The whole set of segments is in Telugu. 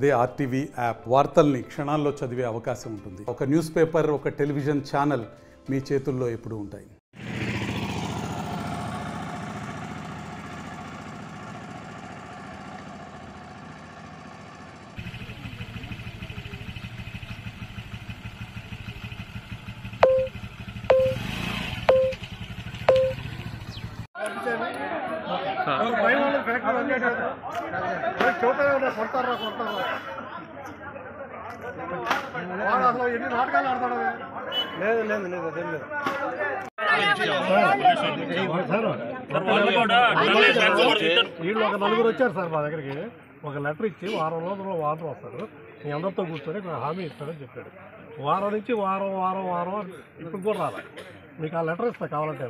అదే ఆర్టీవీ యాప్ వార్తల్ని క్షణాల్లో చదివే అవకాశం ఉంటుంది. ఒక న్యూస్ పేపర్, ఒక టెలివిజన్ ఛానల్ మీ చేతుల్లో ఎప్పుడూ ఉంటాయి. వీళ్ళు ఒక నలుగురు వచ్చారు సార్ మా దగ్గరికి. ఒక లెటర్ ఇచ్చి వారం రోజుల్లో వాటర్ వస్తారు, మీ అందరితో కూర్చొని హామీ ఇస్తాడని చెప్పాడు. వారం నుంచి వారం ఇప్పుడు కూడా రాలే. మీకు ఆ లెటర్ ఇస్తా కావాలంటే.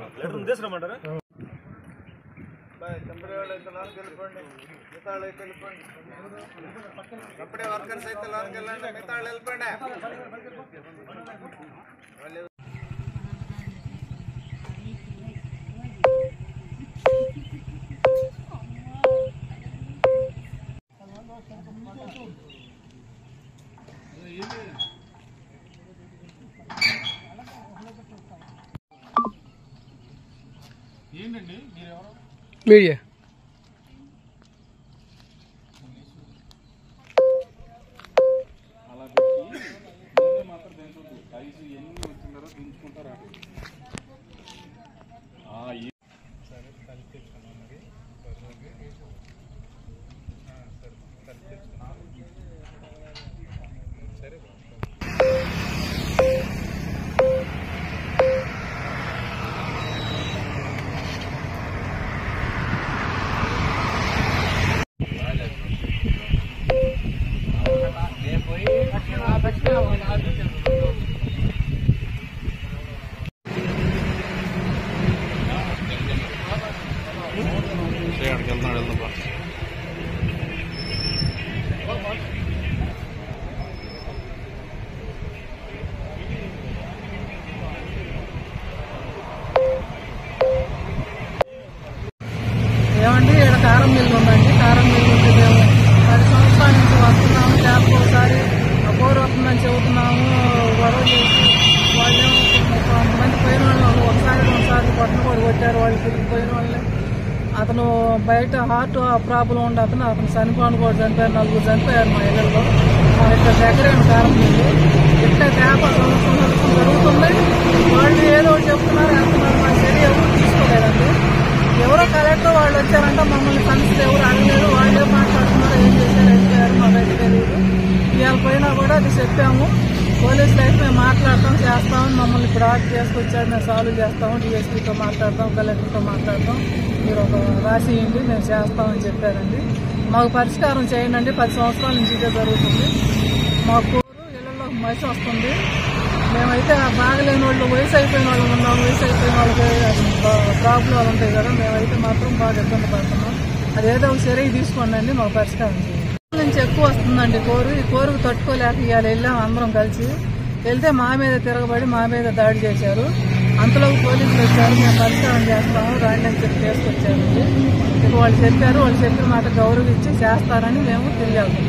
कपड़े वर्कर सहित लोन मिगता మీడియా అలా పెట్టి ముందే మాత్రం దించొద్దు. ఐసు ఎన్ని వచ్చిందో దించుకుంటారు. సరే కలిసి తెచ్చుకున్నాం. మరి కలిసి తెచ్చుకున్నాం. సరే ఏమండి, ఇక్కడ కారం మిల్లు ఉందండి. కారం మిల్లు ఉంది. మేము 10 సంవత్సరాల నుంచి వస్తున్నాము. ట్యాప్ ఒకసారి బోర్ వస్తుందని చెబుతున్నాము. గొడవ చేసి వాళ్ళేమో కొంతమంది పోయిన వాళ్ళు ఒకసారి 2 సార్లు పట్టుకొని కొట్టారు. వాళ్ళు తిరిగి పోయిన వాళ్ళే. అతను బయట హార్ట్ ప్రాబ్లం ఉండి అతను చనిపోను కూడా చనిపోయారు. 4 చనిపోయారు మా ఇళ్లలో. మా ఇక్కడ దగ్గరే కారం మిల్లు. ఇట్లా ట్యాప్ సంవత్సరం జరుగుతుంది. వాళ్ళు ఏదో చెప్తున్నారు, వేస్తున్నారు. మా చర్య ఎవరు తీసుకోలేదండి. ఎవరో కలెక్టర్ వాళ్ళు వచ్చారంటే మమ్మల్ని కనిపిస్తే ఎవరు అడగలేదు. వాళ్ళే మాట్లాడుతున్నారు, ఏం చేశారు, వెళ్ళిపోయారు, మాకైతే తెలియదు. ఇవాళ పోయినా కూడా అది చెప్పాము. పోలీసులు అయితే మేము మాట్లాడతాం, చేస్తామని మమ్మల్ని ఇప్పుడు ఆర్డర్ చేసుకొచ్చారు. మేము సాల్వ్ చేస్తాము, డిఎస్పీతో మాట్లాడతాం, కలెక్టర్తో మాట్లాడతాం, మీరు ఒక రాసియండి, మేము చేస్తామని చెప్పారండి. మాకు పరిష్కారం చేయండి. 10 సంవత్సరాల నుంచి ఇదే జరుగుతుంది. మాకు ఇళ్లలో మసి వస్తుంది. మేమైతే బాగలేని వాళ్ళు, వయసు అయిపోయిన వాళ్ళు ఉన్నాం. వయసు అయిపోయిన వాళ్ళకి ప్రాబ్లం ఉంటాయి కదా. మేమైతే మాత్రం బాగా ఇబ్బంది పడుతున్నాం. అదేదో ఒక చర్య తీసుకోండి, మాకు పరిష్కారం చేయండి. నుంచి ఎక్కువ వస్తుందండి కోరు. ఈ కోరుకు తట్టుకోలేక ఇవాళ వెళ్ళాం అందరం కలిసి. వెళ్తే మా మీద తిరగబడి మా మీద దాడి చేశారు. అంతలోకి పోలీసులు వచ్చారు. మేము పరిష్కారం చేస్తాము రాండి అని చెప్పి తీసుకొచ్చారండి. ఇక వాళ్ళు చెప్పారు, వాళ్ళు చెప్పిన మాట గౌరవించి చేస్తారని మేము తిరిగాము.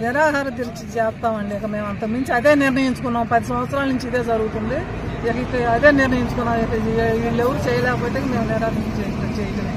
నిరాహార దీక్ష చేస్తామండి. ఇక మేము అంత మించి అదే నిర్ణయించుకున్నాం. 10 సంవత్సరాల నుంచి ఇదే జరుగుతుంది. ఇక అదే నిర్ణయించుకున్నాం. ఇక వీళ్ళు ఎవరు చేయలేకపోతే మేము నిరాహార దీక్ష చేయలేదు.